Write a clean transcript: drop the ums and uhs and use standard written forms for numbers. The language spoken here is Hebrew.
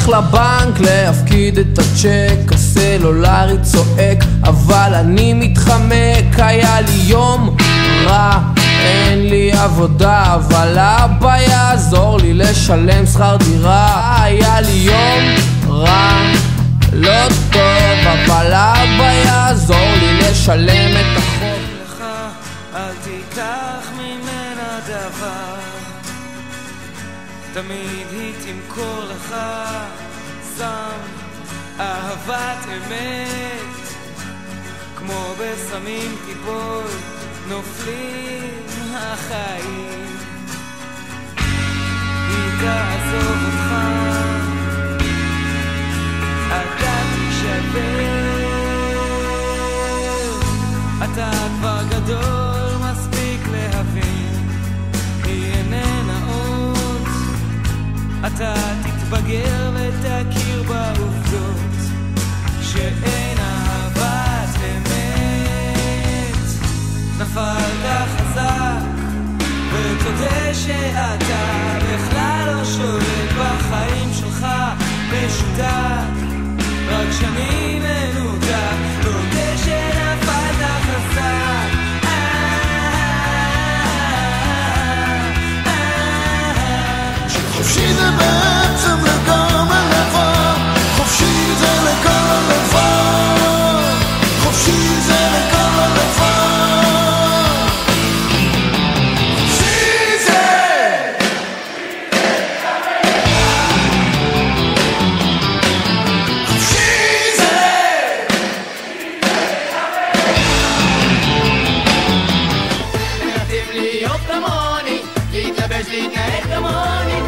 הולך לבנק להפקיד את הצ'ק, הסלולרי צועק אבל אני מתחמק. היה לי יום רע, אין לי עבודה, אבל אבא יעזור לי לשלם שכר דירה. היה לי יום רע, לא טוב, אבל אבא יעזור לי לשלם את החוב. לך אל תיקח ממנה דבר, תמיד היא תמכור לך סם אהבת אמת, כמו בסמים תיפול נופלים החיים. היא תעזוב אותך, אתה תישבר, אתה כבר גדול מספיק להבין, היא איננה עוד. אתה תתבגר ותכיר בעובדות שאין אהבת אמת. נפלת חזק ותודה שאתה בכלל לא שולט בחיים שלך, משותק רק שאני מנותק. תודה שנפלת חזק, חופשי זה בעצם לכל הלבן, חופשי זה לכל הלבן, חופשי זה לכל הלבן, חופשי זה, חופשי זה. מנסים להיות כמוני, להתלבש להתנהג כמוני,